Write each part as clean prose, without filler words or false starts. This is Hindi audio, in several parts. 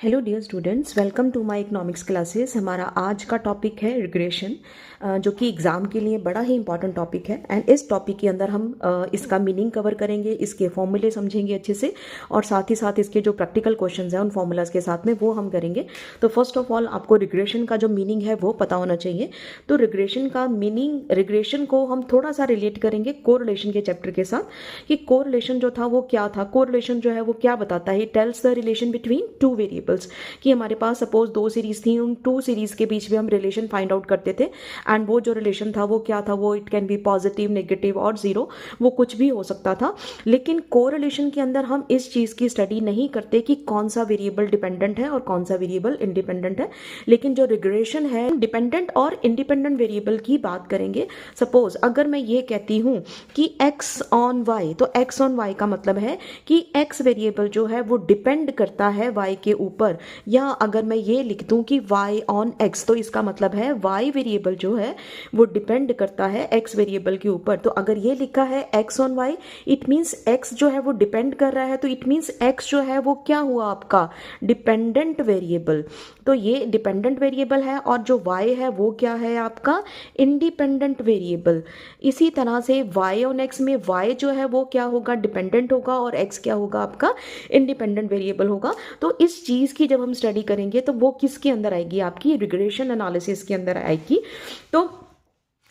Hello dear students, welcome to my economics classes. हमारा आज का टॉपिक है रिग्रेशन, जो कि एग्ज़ाम के लिए बड़ा ही इंपॉर्टेंट टॉपिक है। एंड इस टॉपिक के अंदर हम इसका मीनिंग कवर करेंगे, इसके फॉर्मूले समझेंगे अच्छे से, और साथ ही साथ इसके जो प्रैक्टिकल क्वेश्चंस हैं उन फॉर्मूलाज के साथ में वो हम करेंगे। तो फर्स्ट ऑफ ऑल आपको रिग्रेशन का जो मीनिंग है वो पता होना चाहिए। तो रिग्रेशन का मीनिंग, रिग्रेशन को हम थोड़ा सा रिलेट करेंगे कोरिलेशन के चैप्टर के साथ कि कोरिलेशन जो था वो क्या था। कोरिलेशन जो है वो क्या बताता है? Tells the relation between two variables, कि हमारे पास सपोज दो सीरीज थी, उन टू सीरीज के बीच में हम रिलेशन फाइंड आउट करते थे। एंड वो जो रिलेशन था वो क्या था? वो it can be positive, negative और जीरो, वो कुछ भी हो सकता था। लेकिन कोरिलेशन के अंदर हम इस चीज की स्टडी नहीं करते कि कौन सा वेरिएबल डिपेंडेंट है और कौन सा वेरिएबल इंडिपेंडेंट है। लेकिन जो रिग्रेशन है, डिपेंडेंट और इंडिपेंडेंट वेरिएबल की बात करेंगे। सपोज अगर मैं ये कहती हूं कि x ऑन y, तो x ऑन y का मतलब है कि x वेरिएबल जो है वो डिपेंड करता है y के ऊपर। या अगर मैं ये लिख दूं कि y ऑन x, तो इसका मतलब है y वेरिएबल जो है वो डिपेंड करता है x वेरिएबल के ऊपर। तो अगर ये लिखा है x on y, it means x जो है वो डिपेंड कर रहा है, तो इट मींस x जो है वो क्या हुआ? आपका डिपेंडेंट वेरिएबल। तो ये डिपेंडेंट वेरिएबल है, और जो y है वो क्या है? आपका इंडिपेंडेंट वेरिएबल। इसी तरह से y ऑन x में y जो है वो क्या होगा? डिपेंडेंट होगा, और x क्या होगा? आपका इंडिपेंडेंट वेरिएबल होगा। तो इस चीज की जब हम स्टडी करेंगे तो वो किसके अंदर आएगी? आपकी रिग्रेशन एनालिसिस के अंदर आएगी। तो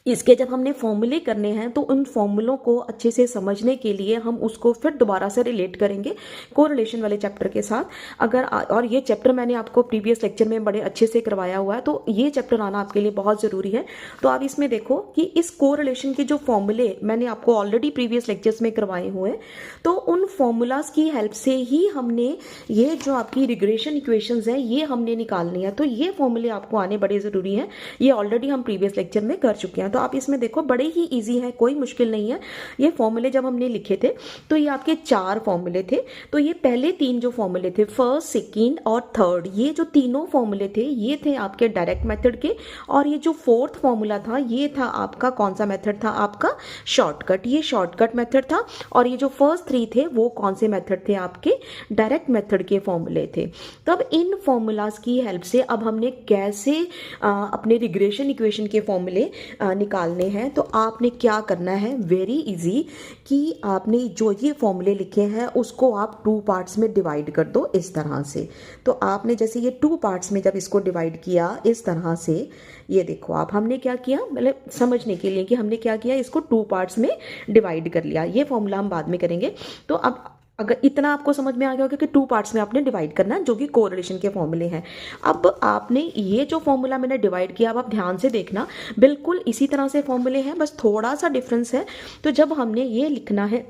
इसके जब हमने फॉर्मूले करने हैं तो उन फॉर्मूलों को अच्छे से समझने के लिए हम उसको फिर दोबारा से रिलेट करेंगे कोरिलेशन वाले चैप्टर के साथ। और ये चैप्टर मैंने आपको प्रीवियस लेक्चर में बड़े अच्छे से करवाया हुआ है, तो ये चैप्टर आना आपके लिए बहुत ज़रूरी है। तो आप इसमें देखो कि इस कोरिलेशन के जो फॉर्मूले मैंने आपको ऑलरेडी प्रीवियस लेक्चर्स में करवाए हुए हैं, तो उन फॉर्मूलाज की हेल्प से ही हमने ये जो आपकी रिग्रेशन इक्वेशंस हैं ये हमने निकालनी है। तो ये फॉर्मूले आपको आने बड़े ज़रूरी हैं। ये ऑलरेडी हम प्रीवियस लेक्चर में कर चुके हैं। तो आप इसमें देखो बड़े ही इजी है, कोई मुश्किल नहीं है। ये फॉर्मूले जब हमने लिखे थे तो ये आपके 4 फॉर्मूले थे। तो ये पहले 3 जो फॉर्मूले थे, फर्स्ट, सेकंड और थर्ड, ये जो तीनों फॉर्मूले थे ये थे आपके डायरेक्ट मेथड के। और ये जो फोर्थ फॉर्मूला था ये था आपका कौन सा मेथड था? आपका शॉर्टकट। ये शॉर्टकट मेथड था। और ये जो फर्स्ट 3 थे वो कौन से मेथड थे? आपके डायरेक्ट मेथड के फॉर्मूले थे। तब इन फॉर्मूलाज की हेल्प से अब हमने कैसे अपने रिग्रेशन इक्वेशन के फॉर्मूले निकालने हैं। तो आपने क्या करना है? वेरी इजी, कि आपने जो ये फॉर्मूले लिखे हैं उसको आप 2 पार्ट्स में डिवाइड कर दो इस तरह से। तो आपने जैसे ये 2 पार्ट्स में जब इसको डिवाइड किया इस तरह से, ये देखो आप, हमने क्या किया, मतलब समझने के लिए कि हमने क्या किया, इसको 2 पार्ट्स में डिवाइड कर लिया। ये फॉर्मूला हम बाद में करेंगे। तो अब अगर इतना आपको समझ में आ गया होगा कि 2 पार्ट्स में आपने डिवाइड करना है, जो कि कोरिलेशन के फॉर्मूले हैं। अब आपने ये जो फॉर्मूला मैंने डिवाइड किया, अब आप ध्यान से देखना, बिल्कुल इसी तरह से फॉर्मूले हैं, बस थोड़ा सा डिफरेंस है। तो जब हमने ये लिखना है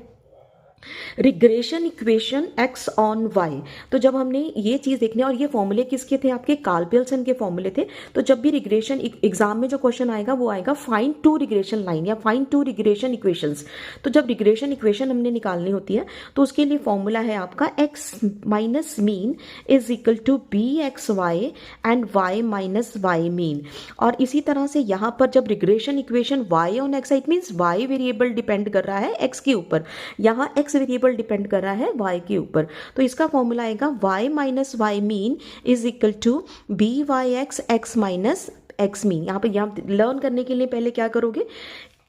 regression equation x on y, तो जब हमने ये चीज देखनी है, और ये फॉर्मूले किसके थे? आपके कार्ल पियर्सन के फॉर्मूले थे। तो जब भी रिग्रेशन एग्जाम में जो क्वेश्चन आएगा वो आएगा फाइंड 2 रिग्रेशन लाइन या फाइंड 2 रिग्रेशन इक्वेशंस। तो जब रिग्रेशन इक्वेशन हमने निकालनी होती है तो उसके लिए फॉर्मूला है आपका x minus mean is equal to b x y and y minus y mean. और इसी तरह से यहाँ पर जब regression equation y on x है, it means y variable depend कर रहा है x के ऊपर, यहाँ x वेरिएबल डिपेंड कर रहा है y के ऊपर। तो इसका फॉर्मूला आएगा y minus y mean is equal to b y x x minus x mean. यहाँ लर्न करने के लिए पहले क्या करोगे?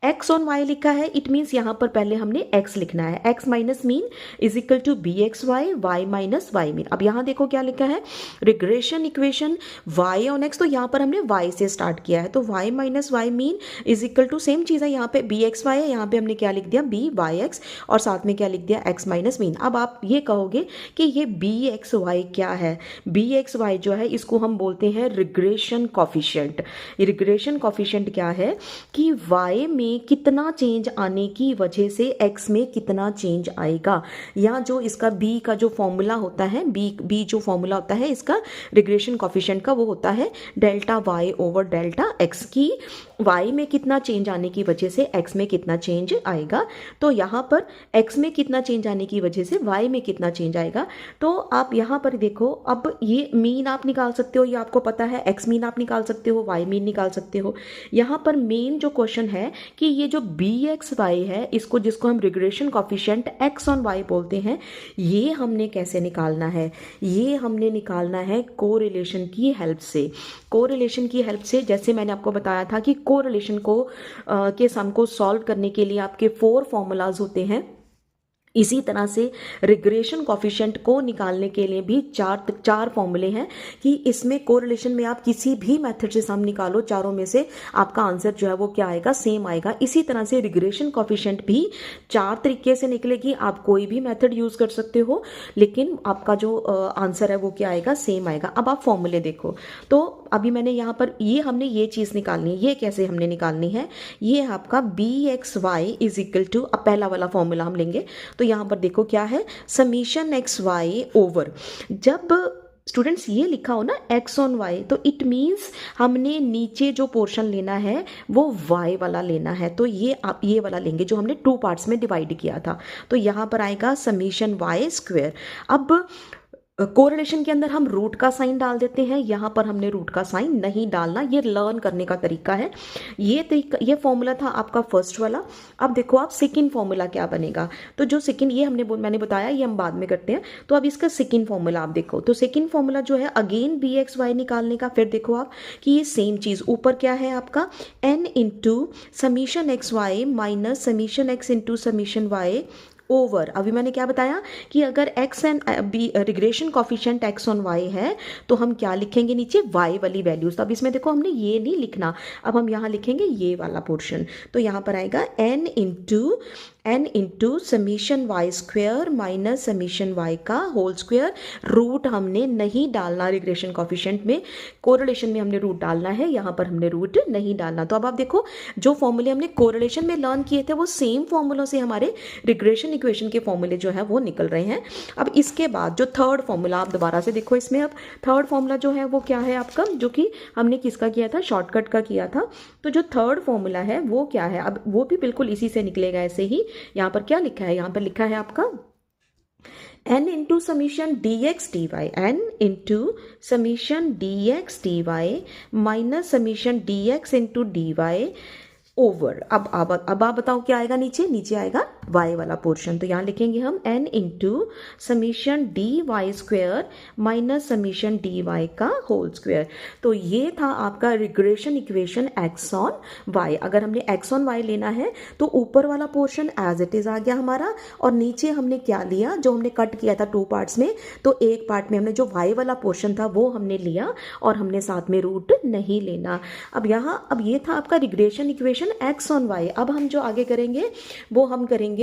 x ऑन y लिखा है, इट मीन्स यहाँ पर पहले हमने x लिखना है। x minus mean is equal to b x y y minus y mean. अब यहाँ देखो क्या लिखा है, regression equation y on x, तो यहाँ पर हमने y से स्टार्ट किया है। तो y minus y mean is equal to same चीज़ है, यहाँ पे बी एक्स वाई है, यहाँ पे हमने क्या लिख दिया? बी वाई एक्स, और साथ में क्या लिख दिया? x minus mean. अब आप ये कहोगे कि ये बी एक्स वाई क्या है? बी एक्स वाई जो है इसको हम बोलते हैं रिग्रेशन कॉफिशिएंट। रिग्रेशन कॉफिशिएंट क्या है कि y में कितना चेंज आने की वजह से x में कितना चेंज आएगा, या जो इसका b का जो फॉर्मूला होता है, b जो फॉर्मूला होता है इसका रिग्रेशन कॉफिशिएंट का, वो होता है delta y over delta x, की y में कितना चेंज आने की वजह से x में कितना चेंज आएगा। तो यहाँ पर x में कितना चेंज आने की वजह से y में कितना चेंज आएगा। तो आप यहाँ पर देखो, अब ये मीन आप निकाल सकते हो, ये आपको पता है, x मीन आप निकाल सकते हो, y मीन निकाल सकते हो। यहाँ पर मेन जो क्वेश्चन है कि ये जो बी एक्स वाई है, इसको जिसको हम regression coefficient x on y बोलते हैं, ये हमने कैसे निकालना है? ये हमने निकालना है कोरिलेशन की हेल्प से। कोरिलेशन की हेल्प से, जैसे मैंने आपको बताया था कि कोरिलेशन को के सम को सॉल्व करने के लिए आपके 4 फॉर्मूलाज होते हैं, इसी तरह से रिग्रेशन कॉफिशिएंट को निकालने के लिए भी चार फॉर्मूले हैं कि इसमें कोरिलेशन में आप किसी भी मेथड से सम निकालो, चारों में से आपका आंसर जो है वो क्या आएगा? सेम आएगा। इसी तरह से रिग्रेशन कॉफिशिएंट भी 4 तरीके से निकलेगी। आप कोई भी मेथड यूज कर सकते हो, लेकिन आपका जो आंसर है वो क्या आएगा? सेम आएगा। अब आप फॉर्मूले देखो, तो अभी मैंने यहाँ पर हमने ये चीज निकालनी है। ये कैसे हमने निकालनी है? ये आपका b x y is equal to, अब पहला वाला फॉर्मूला हम लेंगे, तो यहां पर देखो क्या है? समीशन एक्स वाई ओवर, जब स्टूडेंट्स ये लिखा हो ना एक्स ऑन वाई, तो इट मीन्स हमने नीचे जो पोर्शन लेना है वो वाई वाला लेना है। तो ये आप ये वाला लेंगे जो हमने 2 पार्ट्स में डिवाइड किया था। तो यहां पर आएगा समीशन वाई स्क्वायर। अब कोरिलेशन के अंदर हम रूट का साइन डाल देते हैं, यहाँ पर हमने रूट का साइन नहीं डालना। ये लर्न करने का तरीका है। ये फॉर्मूला था आपका फर्स्ट वाला। अब देखो आप सेकंड फॉर्मूला क्या बनेगा। तो जो सेकंड, ये मैंने बताया, ये हम बाद में करते हैं। तो अब इसका सेकंड फॉर्मूला आप देखो, तो सेकंड फॉर्मूला जो है अगेन बी एक्स वाई निकालने का। फिर देखो आप कि ये सेम चीज ऊपर क्या है आपका n into summation x y minus summation x into summation y over. अभी मैंने क्या बताया कि अगर x and b regression coefficient x on y है, तो हम क्या लिखेंगे नीचे? y वाली वैल्यूज। तो अब इसमें देखो हमने ये नहीं लिखना, अब हम यहाँ लिखेंगे ये वाला पोर्शन। तो यहाँ पर आएगा n into summation y square minus summation y का होल स्क्वेयर। रूट हमने नहीं डालना रिग्रेशन कॉफिशिएंट में, कोरिलेशन में हमने रूट डालना है, यहाँ पर हमने रूट नहीं डालना। तो अब आप देखो जो फॉर्मूले हमने कोरिलेशन में लर्न किए थे वो सेम फॉर्मूलों से हमारे रिग्रेशन इक्वेशन के फॉर्मूले जो है वो निकल रहे हैं। अब इसके बाद जो थर्ड फॉर्मूला, आप दोबारा से देखो इसमें, अब थर्ड फॉर्मूला जो है वो क्या है आपका, जो कि हमने किसका किया था? शॉर्टकट का किया था। तो जो थर्ड फॉर्मूला है वो क्या है? अब वो भी बिल्कुल इसी से निकलेगा। ऐसे ही यहाँ पर क्या लिखा है? यहाँ पर लिखा है आपका n into summation d x d y, n into summation d x d y minus summation d x into d y over. अब आप बताओ क्या आएगा नीचे? नीचे आएगा y वाला पोर्शन। तो यहाँ लिखेंगे हम n into summation d y square minus summation d y का होल स्क्वेयर। तो ये था आपका regression equation x on y। अगर हमने x ऑन y लेना है तो ऊपर वाला पोर्शन एज इट इज आ गया हमारा, और नीचे हमने क्या लिया? जो हमने कट किया था 2 पार्ट्स में, तो एक पार्ट में हमने जो y वाला पोर्शन था वो हमने लिया, और हमने साथ में रूट नहीं लेना। अब ये था आपका regression equation x on y। अब हम जो आगे करेंगे वो हम करेंगे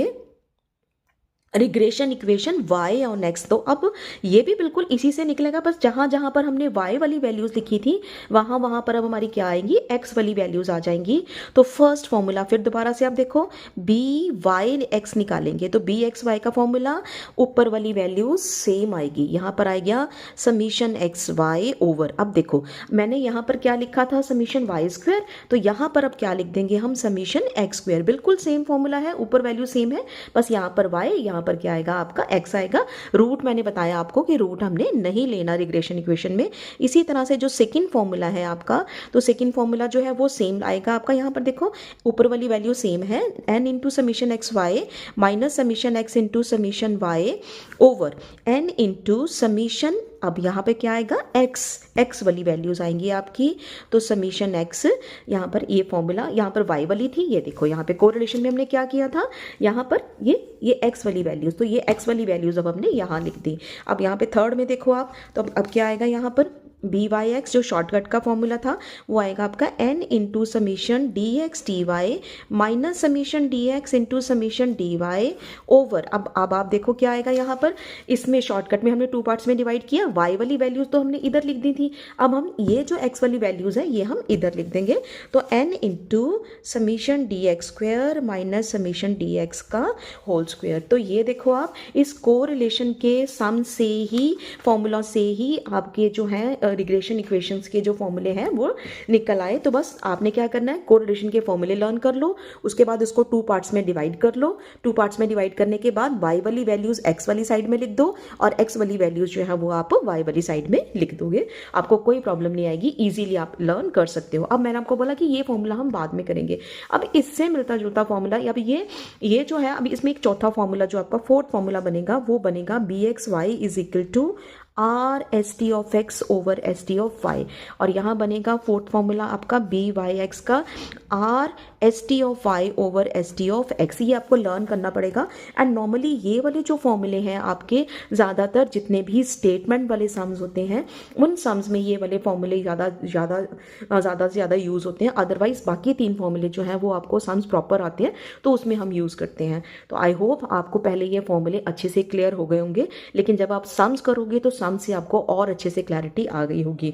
regression equation y on x। तो अब ये भी बिल्कुल इसी से निकलेगा, बस जहां जहां पर हमने y वाली वैल्यूज लिखी थी वहां पर अब हमारी क्या आएंगी? x वाली वैल्यूज आ जाएंगी। तो फर्स्ट फॉर्मूला फिर दोबारा से आप देखो, बी वाई एक्स निकालेंगे, तो बी एक्स वाई का फॉर्मूला ऊपर वाली वैल्यूज सेम आएगी। यहाँ पर आ गया समीशन एक्स वाई ओवर। अब देखो मैंने यहाँ पर क्या लिखा था? Summation y square. तो यहाँ पर अब क्या लिख देंगे हम? Summation x square. बिल्कुल सेम फॉर्मूला है, ऊपर वैल्यू सेम है, बस यहाँ पर y, यहाँ पर क्या आएगा आपका? x आएगा। रूट मैंने बताया आपको कि रूट हमने नहीं लेना रिग्रेशन इक्वेशन में। इसी तरह से जो सेकंड फॉर्मूला है आपका, तो सेकंड फॉर्मूला जो है वो सेम आएगा आपका। यहाँ पर देखो ऊपर वाली वैल्यू सेम है, n into summation x y minus summation x into summation y over n into summation, अब यहाँ पे क्या आएगा? x वाली वैल्यूज आएंगी आपकी। तो समीशन x, यहाँ पर ये फॉर्मूला यहाँ पर y वाली थी, ये देखो यहाँ पे कोरिलेशन में हमने क्या किया था? यहाँ पर ये x वाली वैल्यूज, तो ये x वाली वैल्यूज अब हमने यहाँ लिख दी। अब यहाँ पे थर्ड में देखो आप, तो अब क्या आएगा यहाँ पर? बी वाई एक्स, जो शॉर्टकट का फॉर्मूला था वो आएगा आपका n into summation d x d y minus summation d x into summation d y over. अब आप देखो क्या आएगा यहाँ पर? इसमें शॉर्टकट में हमने 2 पार्ट्स में डिवाइड किया, y वाली वैल्यूज तो हमने इधर लिख दी थी, अब हम ये जो x वाली वैल्यूज है ये हम इधर लिख देंगे। तो n into summation d x square minus summation d x का होल स्क्वेयर। तो ये देखो आप इस कोरिलेशन के सम से ही, फॉर्मूला से ही आपके जो है रिग्रेशन इक्वेशंस के जो फॉर्मूले हैं वो निकल आए। तो बस आपने क्या करना है, कोरिलेशन के फॉर्मूले लर्न कर लो, उसके बाद उसको 2 पार्ट्स में डिवाइड कर लो। 2 पार्ट्स में डिवाइड करने के बाद y वाली वैल्यूज x वाली साइड में लिख दो और x वाली वैल्यूज जो है वो आप y वाली साइड में लिख दोगे। आपको कोई प्रॉब्लम नहीं आएगी, इजीली आप लर्न कर सकते हो। अब मैंने आपको बोला कि ये फॉर्मूला हम बाद में करेंगे। अब इससे मिलता जुलता फॉर्मूला, अब ये जो है, अभी इसमें एक चौथा फॉर्मूला जो आपका फोर्थ फॉर्मूला बनेगा वो बनेगा bxy is equal to r s t of x over s t of y. और यहाँ बनेगा फोर्थ फॉर्मूला आपका बी वाई एक्स का r s t of y over s t of x. ये आपको लर्न करना पड़ेगा। एंड नॉर्मली ये वाले जो फॉर्मूले हैं आपके, ज़्यादातर जितने भी स्टेटमेंट वाले सम्स होते हैं उन सम्स में ये वाले फॉर्मूले ज़्यादा से ज़्यादा यूज़ होते हैं। अदरवाइज बाकी 3 फॉर्मूले जो हैं वो आपको सम्स प्रॉपर आते हैं तो उसमें हम यूज़ करते हैं। तो आई होप आपको पहले ये फॉर्मूले अच्छे से क्लियर हो गए होंगे, लेकिन जब आप सम्स करोगे तो सम से आपको और अच्छे से क्लैरिटी आ गई होगी।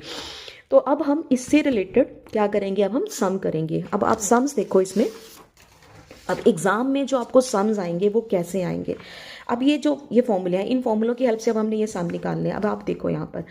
तो अब हम इससे रिलेटेड क्या करेंगे, अब हम सम करेंगे। अब आप सम्स देखो इसमें, अब एग्जाम में जो आपको सम्स आएंगे वो कैसे आएंगे। अब ये फॉर्मूले हैं, इन फॉर्मूलों की हेल्प से अब हमने ये सम निकालने हैं। अब आप देखो यहाँ पर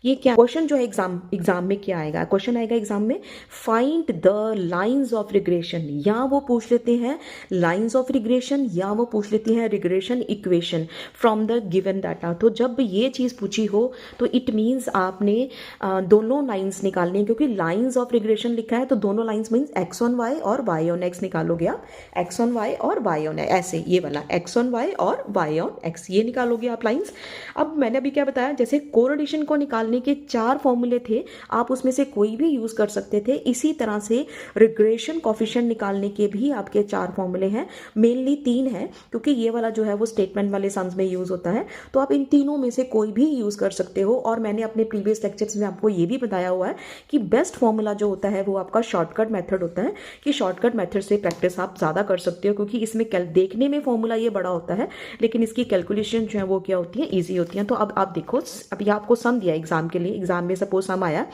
ये क्या क्वेश्चन जो है एग्जाम में क्या आएगा, क्वेश्चन आएगा एग्जाम में find the lines of regression. या वो पूछ लेते हैं लाइंस ऑफ रिग्रेशन या वो पूछ लेते हैं regression equation from the given data. तो जब ये चीज़ पूछी हो तो इट मीन्स आपने दोनों लाइंस निकालनी है, क्योंकि लाइंस ऑफ रिग्रेशन लिखा है तो दोनों lines means x on y और वाई ऑन एक्स निकालोगे आप। एक्स ऑन वाई और वाई ऑन, ऐसे ये वाला एक्स ऑन वाई और वाई ऑन एक्स, ये निकालोगे आप लाइंस। अब मैंने अभी क्या बताया, जैसे कोरिलेशन को निकालने के 4 फॉर्मूले थे, आप उसमें से कोई भी यूज कर सकते थे। इसी तरह से रिग्रेशन कोफिशिएंट निकालने के भी आपके 4 फॉर्मूले हैं, मेनली 3 हैं, क्योंकि ये वाला जो है वो स्टेटमेंट वाले सम्स में यूज होता है। तो आप इन तीनों में से कोई भी यूज कर सकते हो। और मैंने अपने प्रीवियस लेक्चर्स में आपको ये भी बताया हुआ है कि बेस्ट फॉर्मूला जो होता है वो आपका शॉर्टकट मेथड होता है, कि शॉर्टकट मेथड से प्रैक्टिस आप ज़्यादा कर सकते हो, क्योंकि इसमें देखने में फॉर्मूला ये बड़ा होता है लेकिन इसकी कैलकुलेशन जो है वो क्या होती है, ईजी होती है। तो अब आप देखो, अब ये आपको सम दिया एग्जाम के लिए, एग्जाम में सपोज सम आया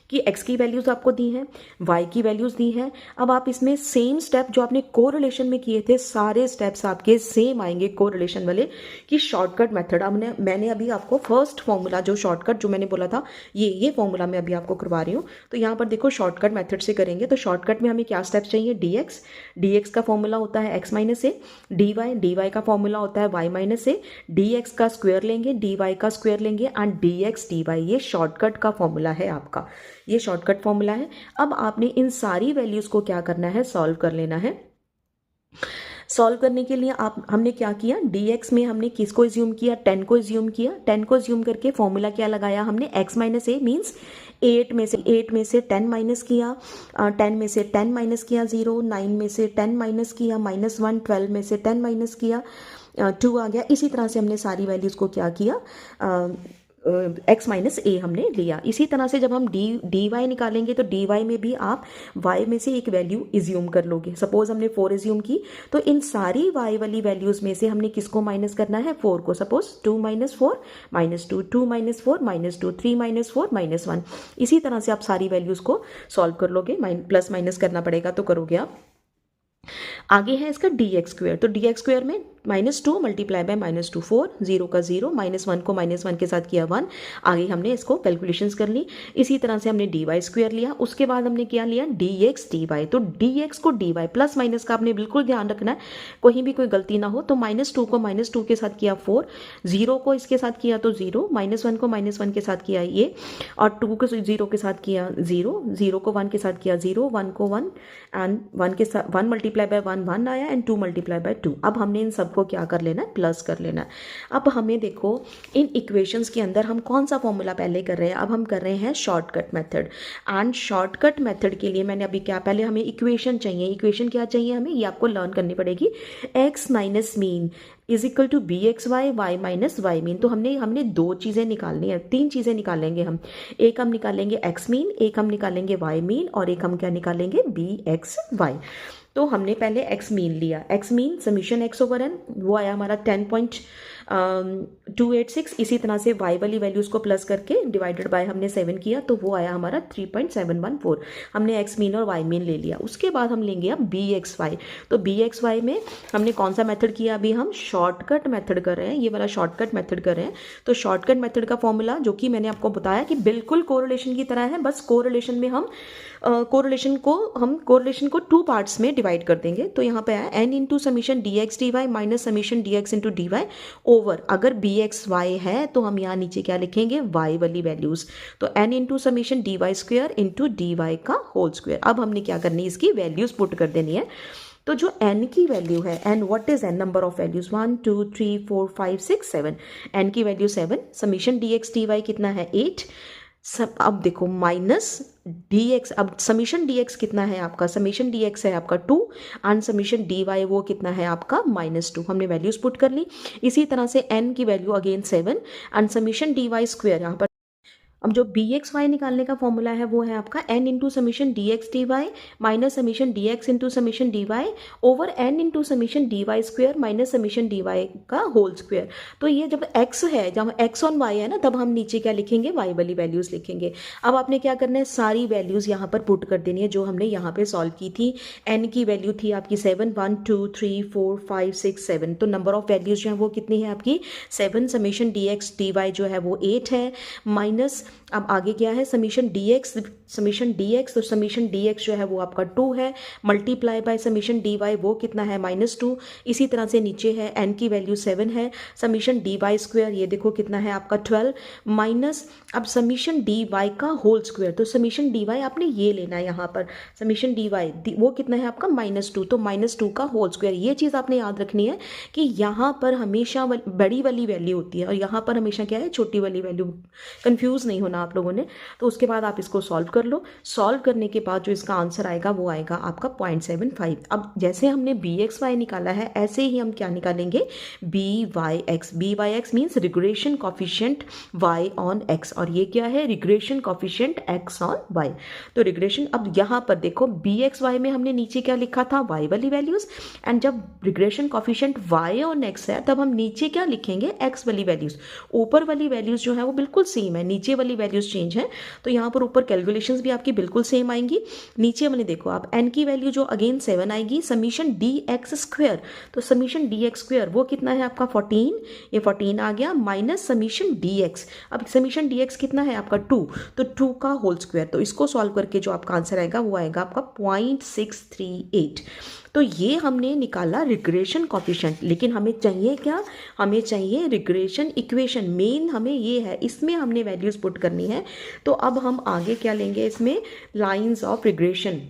कि x की वैल्यूज आपको दी हैं, y की वैल्यूज दी हैं। अब आप इसमें सेम स्टेप जो आपने कोरिलेशन में किए थे, सारे स्टेप्स आपके सेम आएंगे कोरिलेशन वाले, कि शॉर्टकट मेथड। अब मैंने अभी आपको फर्स्ट फॉर्मूला जो शॉर्टकट जो मैंने बोला था ये फॉर्मूला मैं अभी आपको करवा रही हूँ। तो यहाँ पर देखो शॉर्टकट मेथड से करेंगे। तो शॉर्टकट में हमें क्या स्टेप्स चाहिए, dx का फॉर्मूला होता है x माइनस ए, dy का फॉर्मूला होता है y माइनस ए, dx का स्क्वायर लेंगे, dy का स्क्वायर लेंगे एंड dx dy, ये शॉर्टकट का फॉर्मूला है आपका, ये शॉर्टकट फॉर्मूला है। अब आपने इन सारी वैल्यूज को क्या करना है, सॉल्व कर लेना है। सॉल्व करने के लिए हमने क्या किया, dx में हमने किसको इज्यूम किया, 10 को इज्यूम किया। 10 को इज्यूम करके फॉर्मूला क्या लगाया हमने, x माइनस ए मीन्स 8 में से 10 माइनस किया, 10 में से 10 माइनस किया 0, 9 में से 10 माइनस किया -1, 12 में से 10 माइनस किया 2 आ गया। इसी तरह से हमने सारी वैल्यूज को क्या किया, x माइनस ए हमने लिया। इसी तरह से जब हम dy निकालेंगे तो dy में भी आप y में से एक वैल्यू इज्यूम कर लोगे। सपोज हमने 4 इज्यूम की, तो इन सारी y वाली वैल्यूज में से हमने किसको माइनस करना है, 4 को। Suppose 2 minus 4 -2, 2 minus 4 -2, 3 minus 4 -1। इसी तरह से आप सारी वैल्यूज को सॉल्व कर लोगे, प्लस माइनस करना पड़ेगा तो करोगे आप। आगे है इसका dx स्क्वायर। तो dx स्क्वायर में -2 मल्टीप्लाई बाय -2 4, 0 का 0, -1 को -1 के साथ किया 1। आगे हमने इसको कैलकुलेशंस कर ली। इसी तरह से हमने dy स्क्वायर लिया, उसके बाद हमने क्या लिया, dx dy। तो dx को dy प्लस माइनस का आपने बिल्कुल ध्यान रखना है, कहीं भी कोई गलती ना हो। तो -2 को -2 के साथ किया 4, 0 को इसके साथ किया तो 0, -1 को -1 के साथ किया ये, और 2 को 0 के साथ किया 0, 0 को 1 के साथ किया 0, 1 को 1 एंड 1 के साथ 1 मल्टीप्लाई बाय 1 1 आया एंड 2 मल्टीप्लाई बाय 2। अब हमने इन सबको क्या कर लेना है, प्लस कर लेना है। अब हमें देखो इन इक्वेशंस के अंदर हम कौन सा फॉर्मूला पहले कर रहे हैं, अब हम कर रहे हैं shortcut method. And shortcut method के लिए मैंने अभी क्या, पहले हमें इक्वेशन चाहिए। इक्वेशन क्या चाहिए हमें, ये आपको लर्न करनी पड़ेगी। x minus mean is equal to bxy, y minus y mean. तो हमने 2 चीज़ें निकालनी है, 3 चीज़ें निकालेंगे हम। एक हम निकालेंगे x मीन, एक हम निकालेंगे y मीन और एक हम क्या निकालेंगे bxy। तो हमने पहले एक्स मीन लिया, x mean summation x over n, वो आया हमारा 10.286। इसी तरह से वाई वाली वैल्यूज को प्लस करके डिवाइडेड बाय हमने 7 किया तो वो आया हमारा 3.714। हमने एक्स मीन और वाई मीन ले लिया। उसके बाद हम लेंगे अब बी एक्स वाई। तो बी एक्स वाई में हमने कौन सा मेथड किया, अभी हम शॉर्टकट मेथड कर रहे हैं, ये वाला शॉर्टकट मेथड कर रहे हैं। तो शॉर्टकट मेथड का फॉर्मूला जो कि मैंने आपको बताया कि बिल्कुल कोरिलेशन की तरह है, बस कोरिलेशन में हम कोरिलेशन को 2 पार्ट्स में डिवाइड कर देंगे। तो यहाँ पे आया n into summation d x d y minus summation d x into d y over, अगर बी एक्स वाई है तो हम यहाँ नीचे क्या लिखेंगे, वाई वाली वैल्यूज। तो n into summation d y square into d y का होल स्क्वेयर। अब हमने क्या करनी है, इसकी वैल्यूज पुट कर देनी है। तो जो n की वैल्यू है, n what is n, number of values 1 2 3 4 5 6 7, n की value 7, summation d x d y कितना है 8। सब अब देखो माइनस डी एक्स, अब समीशन डी एक्स कितना है आपका, समीशन डी एक्स है आपका 2 एंड समीशन डी वाई वो कितना है आपका -2। हमने वैल्यूज पुट कर ली। इसी तरह से n की value again 7 and summation d y square, यहाँ पर अब जो बी एक्स वाई निकालने का फॉर्मूला है वो है आपका n into summation d x d y minus summation d x into summation d y over n into summation d y square minus summation d y का होल स्क्वेयर। तो ये जब x है, जब x ऑन y है ना, तब हम नीचे क्या लिखेंगे, y वाली वैल्यूज लिखेंगे। अब आपने क्या करना है, सारी वैल्यूज यहाँ पर पुट कर देनी है जो हमने यहाँ पे सॉल्व की थी। n की वैल्यू थी आपकी 7, 1 2 3 4 5 6 7, तो नंबर ऑफ वैल्यूज जो है वो कितनी है आपकी 7। Summation d x d y जो है वो 8 है, माइनस अब आगे क्या है समीशन डी एक्स, तो समीशन डी एक्स जो है वो आपका 2 है, multiply by summation d y वो कितना है -2। इसी तरह से नीचे है n की वैल्यू 7 है, समीशन डी वाई स्क्वेयर ये देखो कितना है आपका 12, माइनस अब समीशन डी वाई का होल स्क्वेयर। तो समीशन डी वाई आपने ये लेना है यहाँ पर, समीशन डी वाई वो कितना है आपका -2, तो -2 का होल स्क्वेयर। ये चीज़ आपने याद रखनी है कि यहाँ पर हमेशा बड़ी वाली वैल्यू होती है और यहाँ पर हमेशा क्या है, छोटी वाली वैल्यू। कंफ्यूज नहीं होना आप लोगों ने। तो उसके बाद आप इसको सॉल्व कर लो। सॉल्व करने के बाद जो इसका आंसर आएगा वो आएगा आपका 0.75। अब जैसे हमने बी एक्स वाई निकाला है ऐसे ही हम क्या निकालेंगे, b y x. B y x means regression coefficient y on x, और ये क्या है, regression coefficient x on y. तो रिग्रेशन, अब यहाँ पर देखो बी एक्स वाई में हमने नीचे क्या लिखा था, वाई वाली वैल्यूज, एंड जब regression coefficient y on x है तब हम नीचे क्या लिखेंगे, एक्स वाली वैल्यूज। ऊपर वाली वैल्यूज जो है वो बिल्कुल सेम है, नीचे वाली वैल्यूज चेंज है। तो यहाँ पर ऊपर कैलकुलेशंस भी आपकी बिल्कुल सेम आएंगी। नीचे मैंने देखो आप n की वैल्यू जो अगेन 7 आएगी, समीशन डी एक्स स्क्वेयर, तो समीशन डी एक्स स्क्वेयर वो कितना है आपका 14, ये 14 आ गया, माइनस समीशन डी एक्स। अब समीशन डी एक्स कितना है आपका 2, तो 2 का होल स्क्वेयर। तो इसको सॉल्व करके जो आपका आंसर आएगा वो आएगा आपका 0.638। तो ये हमने निकाला रिग्रेशन कॉफिशिएंट, लेकिन हमें चाहिए क्या, हमें चाहिए रिग्रेशन इक्वेशन। मेन हमें ये है, इसमें हमने वैल्यूज पुट करनी है। तो अब हम आगे क्या लेंगे, इसमें लाइंस ऑफ रिग्रेशन,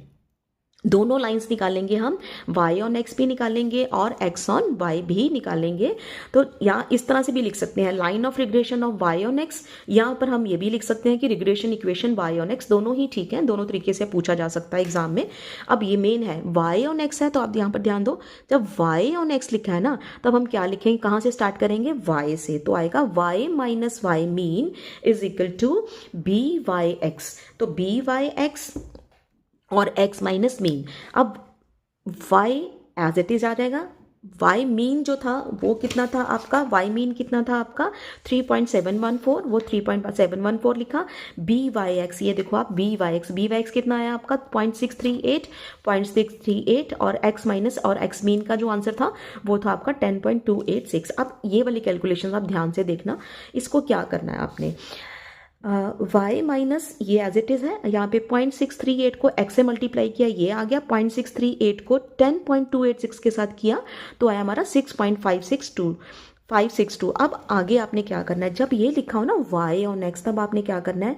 दोनों लाइंस निकालेंगे हम, y ऑन x भी निकालेंगे और x ऑन y भी निकालेंगे। तो यहाँ इस तरह से भी लिख सकते हैं, line of regression of y on x। यहाँ पर हम ये भी लिख सकते हैं कि regression equation y on x, दोनों ही ठीक है, दोनों तरीके से पूछा जा सकता है एग्जाम में। अब ये मेन है y ऑन x है, तो आप यहाँ पर ध्यान दो, जब y ऑन x लिखा है ना तब हम क्या लिखेंगे, कहाँ से स्टार्ट करेंगे, y से। तो आएगा y minus y mean is equal to b y x. तो बी वाई एक्स और x माइनस मीन। अब y एज इट इज आ जाएगा, y मीन जो था वो कितना था आपका, y मीन कितना था आपका 3.714, वो 3.714 लिखा। बी वाई एक्स, ये देखो आप बी वाई एक्स कितना आया आपका 0.638 और x माइनस और x मीन का जो आंसर था वो था आपका 10.286। अब ये वाली कैलकुलेशन आप ध्यान से देखना, इसको क्या करना है आपने, y माइनस ये एज इट इज़ है, यहाँ पे 0.638 को x से मल्टीप्लाई किया, ये आ गया, 0.638 को 10.286 के साथ किया तो आया हमारा 6.562। अब आगे आपने क्या करना है, जब ये लिखा हो ना y और x, तब आपने क्या करना है,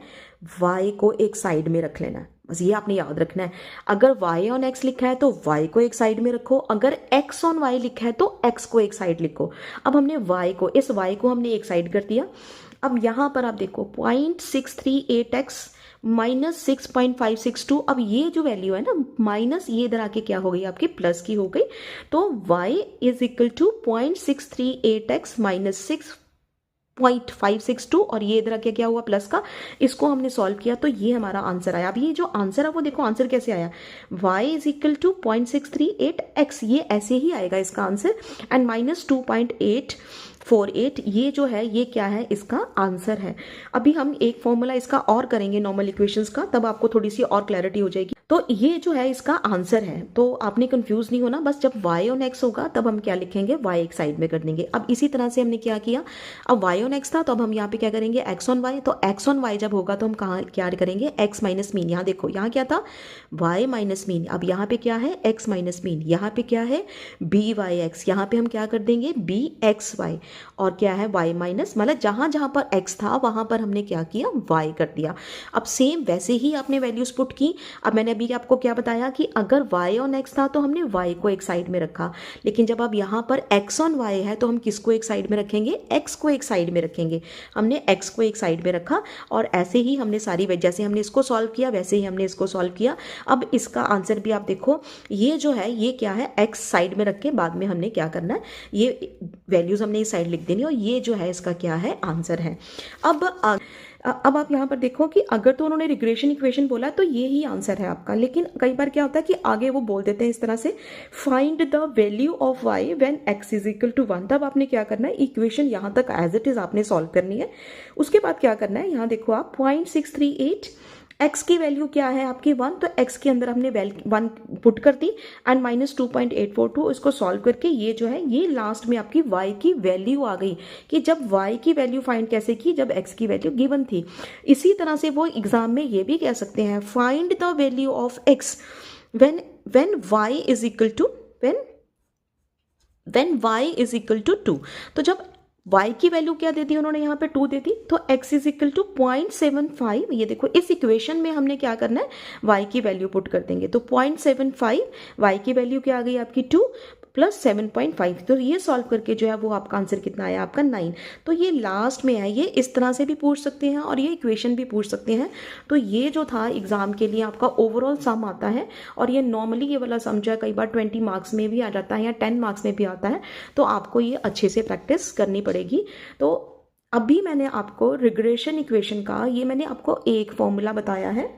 y को एक साइड में रख लेना है, बस ये आपने याद रखना है। अगर y ऑन x लिखा है तो y को एक साइड में रखो, अगर x ऑन y लिखा है तो x को एक साइड लिखो। अब हमने इस y को हमने एक साइड कर दिया। अब यहाँ पर आप देखो 0.638x माइनस 6.562, अब ये जो वैल्यू है ना माइनस, ये इधर आके क्या हो गई आपकी प्लस की हो गई। तो y is equal to 0.638x minus 6 0.562 और ये इधर क्या हुआ प्लस का, इसको हमने सॉल्व किया तो ये हमारा आंसर आया। अब ये जो आंसर है वो देखो आंसर कैसे आया, y is equal to 0.638x, ये ऐसे ही आएगा इसका आंसर, एंड माइनस 2.848 ये जो है ये क्या है, इसका आंसर है। अभी हम एक फॉर्मूला इसका और करेंगे नॉर्मल इक्वेशंस का, तब आपको थोड़ी सी और क्लैरिटी हो जाएगी। तो ये जो है इसका आंसर है, तो आपने कंफ्यूज नहीं होना, बस जब y ऑन x होगा तब हम क्या लिखेंगे, y एक साइड में कर देंगे। अब इसी तरह से हमने क्या किया, अब y ऑन x था तो अब हम यहाँ पे क्या करेंगे, x ऑन y, तो x ऑन y जब होगा तो हम कहाँ क्या करेंगे, x माइनस मीन। यहाँ देखो यहाँ क्या था, y माइनस मीन, अब यहाँ पे क्या है, x माइनस मीन, यहाँ पे क्या है by(x), यहाँ पे हम क्या कर देंगे bxy, और क्या है y माइनस, मतलब जहाँ जहाँ पर x था वहाँ पर हमने क्या किया, y कर दिया। अब सेम वैसे ही आपने वैल्यूज पुट की। अब मैंने अभी आपको क्या बताया कि अगर y ऑन x था तो हमने y को एक साइड में रखा, लेकिन जब अब यहाँ पर x ऑन y है तो हम किसको एक साइड में रखेंगे, x को एक साइड में रखेंगे। हमने x को एक साइड में रखा और ऐसे ही हमने सारी, जैसे हमने इसको सॉल्व किया वैसे ही हमने इसको सॉल्व किया। अब इसका आंसर भी आप देखो, ये जो है ये क्या है, x साइड में रख के बाद में हमने क्या करना है, ये वैल्यूज हमने इस साइड लिख देनी, और ये जो है इसका क्या है, आंसर है। अब आप यहाँ पर देखो कि अगर तो उन्होंने रिग्रेशन इक्वेशन बोला तो ये ही आंसर है आपका, लेकिन कई बार क्या होता है कि आगे वो बोल देते हैं इस तरह से, find the value of y when x is equal to 1। तब आपने क्या करना है, इक्वेशन यहाँ तक एज इट इज आपने सॉल्व करनी है। उसके बाद क्या करना है, यहाँ देखो आप 0.638, x की वैल्यू क्या है आपकी 1, तो x के अंदर हमने 1 पुट कर दी, एंड माइनस 2.842 इसको सॉल्व करके ये जो है ये लास्ट में आपकी y की वैल्यू आ गई, कि जब y की वैल्यू फाइंड कैसे की, जब x की वैल्यू गिवन थी। इसी तरह से वो एग्जाम में ये भी कह सकते हैं, find the value of x when y is equal to when y is equal to 2। तो जब y की वैल्यू क्या दे दी उन्होंने, यहाँ पे 2 दे दी, तो x इज इक्वल टू 0.75। ये देखो इस इक्वेशन में हमने क्या करना है, y की वैल्यू पुट कर देंगे, तो 0.75, y की वैल्यू क्या आ गई आपकी 2 प्लस 7.5, तो ये सॉल्व करके जो है वो आपका आंसर कितना आया, आपका 9। तो ये लास्ट में है, ये इस तरह से भी पूछ सकते हैं और ये इक्वेशन भी पूछ सकते हैं। तो ये जो था एग्जाम के लिए आपका ओवरऑल सम आता है, और ये नॉर्मली ये वाला सम जो है कई बार 20 मार्क्स में भी आ जाता है या 10 मार्क्स में भी आता है, तो आपको ये अच्छे से प्रैक्टिस करनी पड़ेगी। तो अभी मैंने आपको रिग्रेशन इक्वेशन का ये मैंने आपको एक फॉर्मूला बताया है,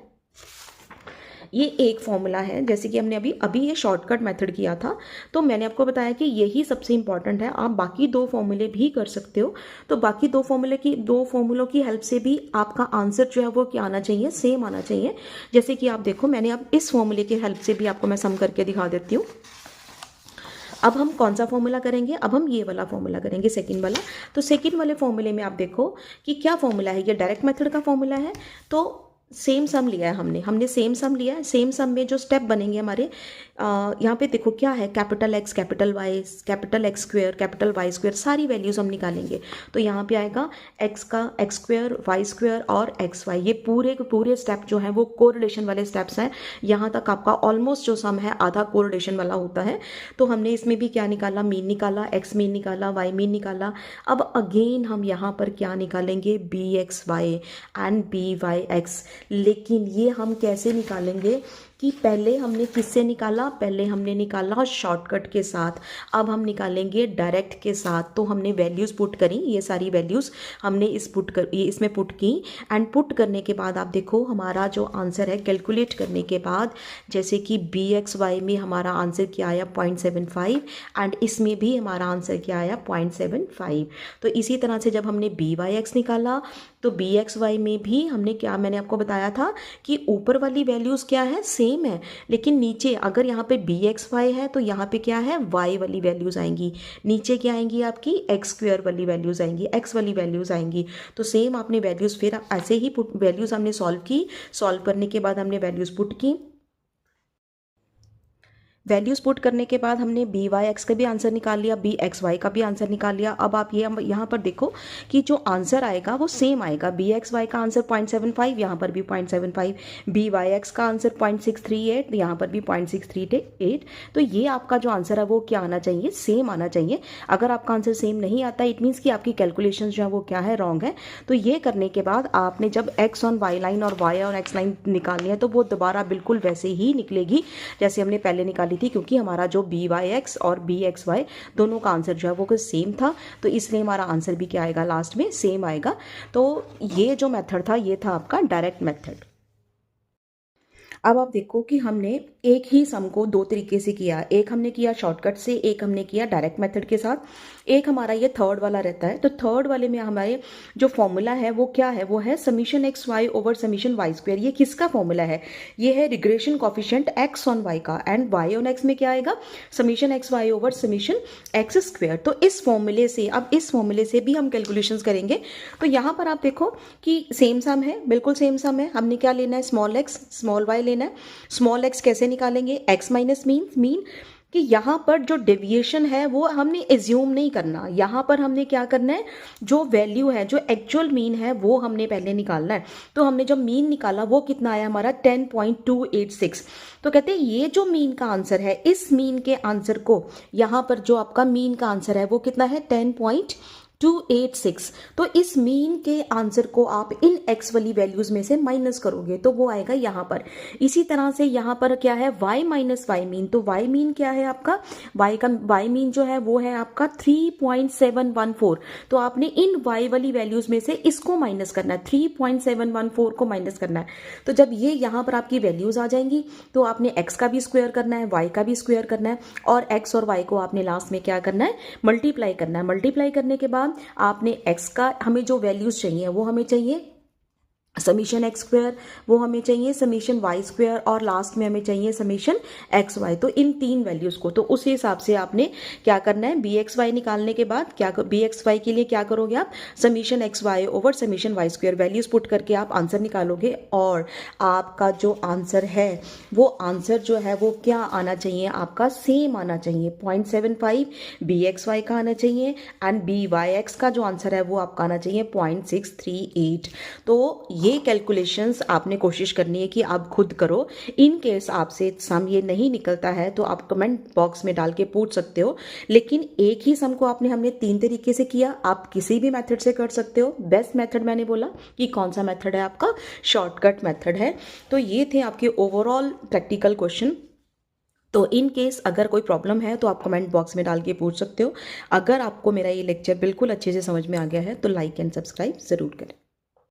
ये एक फॉर्मूला है, जैसे कि हमने अभी ये शॉर्टकट मेथड किया था, तो मैंने आपको बताया कि यही सबसे इंपॉर्टेंट है। आप बाकी 2 फॉर्मूले भी कर सकते हो, तो बाकी 2 फॉर्मूलों की हेल्प से भी आपका आंसर जो है वो क्या आना चाहिए, सेम आना चाहिए। जैसे कि आप देखो मैंने अब इस फॉर्मूले की हेल्प से भी आपको मैं सम करके दिखा देती हूँ। अब हम कौन सा फॉर्मूला करेंगे, अब हम ये वाला फॉर्मूला करेंगे, सेकंड वाला। तो सेकंड वाले फॉर्मूले में आप देखो कि क्या फॉर्मूला है, ये डायरेक्ट मेथड का फॉर्मूला है। तो सेम सम लिया है हमने सेम सम लिया है। सेम सम में जो स्टेप बनेंगे हमारे, यहाँ पे देखो क्या है, capital X capital Y capital X square capital Y square, सारी वैल्यूज हम निकालेंगे। तो यहाँ पे आएगा X का X स्क्वायर Y स्क्वायर और XY, ये पूरे स्टेप जो है वो कोरिलेशन वाले स्टेप्स हैं। यहाँ तक आपका ऑलमोस्ट जो सम है आधा कोरिलेशन वाला होता है। तो हमने इसमें भी क्या निकाला, मीन निकाला, X मीन निकाला, Y मीन निकाला। अब अगेन हम यहाँ पर क्या निकालेंगे, BXY एंड BYX। लेकिन ये हम कैसे निकालेंगे कि पहले हमने किससे निकाला, पहले हमने निकाला शॉर्टकट के साथ, अब हम निकालेंगे डायरेक्ट के साथ। तो हमने वैल्यूज़ पुट करी, ये सारी वैल्यूज़ हमने इसमें पुट की, एंड पुट करने के बाद आप देखो हमारा जो आंसर है कैलकुलेट करने के बाद, जैसे कि BXY में हमारा आंसर क्या आया 0.75, एंड इसमें भी हमारा आंसर क्या आया 0.75। तो इसी तरह से जब हमने BYX निकाला तो BXY में भी हमने क्या, मैंने आपको बताया था कि ऊपर वाली वैल्यूज़ क्या है, सेम है, लेकिन नीचे अगर यहाँ पे BXY है तो यहाँ पे क्या है, Y वाली वैल्यूज़ आएंगी, नीचे क्या आएंगी आपकी X स्क्वायर वाली वैल्यूज़ आएंगी, X वाली वैल्यूज़ आएंगी। तो सेम आपने वैल्यूज़ फिर ऐसे ही वैल्यूज़ हमने सॉल्व की, सॉल्व करने के बाद हमने वैल्यूज़ पुट की, वैल्यूज़ पुट करने के बाद हमने BYX का भी आंसर निकाल लिया, BXY का भी आंसर निकाल लिया। अब आप ये यहाँ पर देखो कि जो आंसर आएगा वो सेम आएगा, BXY का आंसर 0.75, यहाँ पर भी 0.75, BYX का आंसर 0.638, यहाँ पर भी 0.638। तो ये आपका जो आंसर है वो क्या आना चाहिए, सेम आना चाहिए। अगर आपका आंसर सेम नहीं आता इट मीन्स कि आपकी कैलकुलेशन जो है वो क्या है, रॉन्ग है। तो ये करने के बाद आपने जब X ऑन Y लाइन और Y ऑन X लाइन निकालनी है तो वो दोबारा बिल्कुल वैसे ही निकलेगी जैसे हमने पहले निकाली रही थी क्योंकि हमारा जो बी वाई एक्स और बी एक्स वाई दोनों का आंसर जो है वो सेम था, तो इसलिए हमारा आंसर भी क्या आएगा, लास्ट में सेम आएगा। तो ये जो मेथड था ये था आपका डायरेक्ट मेथड। अब आप देखो कि हमने एक ही सम को दो तरीके से किया, एक हमने किया शॉर्टकट से, एक हमने किया डायरेक्ट मेथड के साथ, एक हमारा ये थर्ड वाला रहता है। तो थर्ड वाले में हमारे जो फॉर्मूला है वो क्या है, वो है summation x y over summation y square. ये किसका फॉर्मूला है, ये है regression coefficient x on y का, एंड वाई ऑन एक्स में क्या आएगा, summation x y over summation x square. तो इस फॉर्मूले से, अब इस फॉर्मूले से भी हम कैलकुलेशंस करेंगे। तो यहाँ पर आप देखो कि सेम सम है, बिल्कुल सेम सम है। हमने क्या लेना है, स्मॉल एक्स स्मॉल वाई लेना है। स्मॉल एक्स कैसे निकालेंगे, एक्स माइनस मीन कि यहाँ पर जो डेविएशन है वो हमने एज्यूम नहीं करना, यहाँ पर हमने क्या करना है, जो वैल्यू है, जो एक्चुअल मीन है वो हमने पहले निकालना है। तो हमने जब मीन निकाला वो कितना आया हमारा 10.286। तो कहते हैं ये जो मीन का आंसर है, इस मीन के आंसर को यहाँ पर जो आपका मीन का आंसर है वो कितना है 10.286। तो इस मीन के आंसर को आप इन एक्स वाली वैल्यूज में से माइनस करोगे तो वो आएगा यहाँ पर। इसी तरह से यहाँ पर क्या है, y माइनस वाई मीन। तो y मीन क्या है आपका, y मीन जो है वो है आपका 3.714। तो आपने इन y वाली वैल्यूज में से इसको माइनस करना है, 3.714 को माइनस करना है। तो जब ये यहाँ पर आपकी वैल्यूज आ जाएंगी तो आपने x का भी स्क्वायर करना है, y का भी स्क्वायर करना है, और x और y को आपने लास्ट में क्या करना है, मल्टीप्लाई करना है। मल्टीप्लाई करने के बाद आपने x का, हमें जो वैल्यूज चाहिए वो हमें चाहिए समीशन एक्स स्क्वायर, वो हमें चाहिए समीशन वाई स्क्वायर, और लास्ट में हमें चाहिए समीशन एक्स वाई। तो इन तीन वैल्यूज को, तो उस हिसाब से आपने क्या करना है, बी एक्स वाई निकालने के बाद क्या, बी एक्स वाई के लिए क्या करोगे आप, summation x y over summation y square values put करके आप आंसर निकालोगे, और आपका जो आंसर है वो आंसर जो है वो क्या आना चाहिए, आपका सेम आना चाहिए, 0.75 बी एक्स वाई का आना चाहिए, एंड बी वाई एक्स का जो आंसर है वो आपका आना चाहिए 0.638। तो ये कैलकुलेशंस आपने कोशिश करनी है कि आप खुद करो। इन केस आपसे सम ये नहीं निकलता है तो आप कमेंट बॉक्स में डाल के पूछ सकते हो, लेकिन एक ही सम को हमने तीन तरीके से किया, आप किसी भी मेथड से कर सकते हो। बेस्ट मेथड मैंने बोला कि कौन सा मेथड है, आपका शॉर्टकट मेथड है। तो ये थे आपके ओवरऑल प्रैक्टिकल क्वेश्चन। तो इन केस अगर कोई प्रॉब्लम है तो आप कमेंट बॉक्स में डाल के पूछ सकते हो। अगर आपको मेरा ये लेक्चर बिल्कुल अच्छे से समझ में आ गया है तो लाइक एंड सब्सक्राइब ज़रूर करें।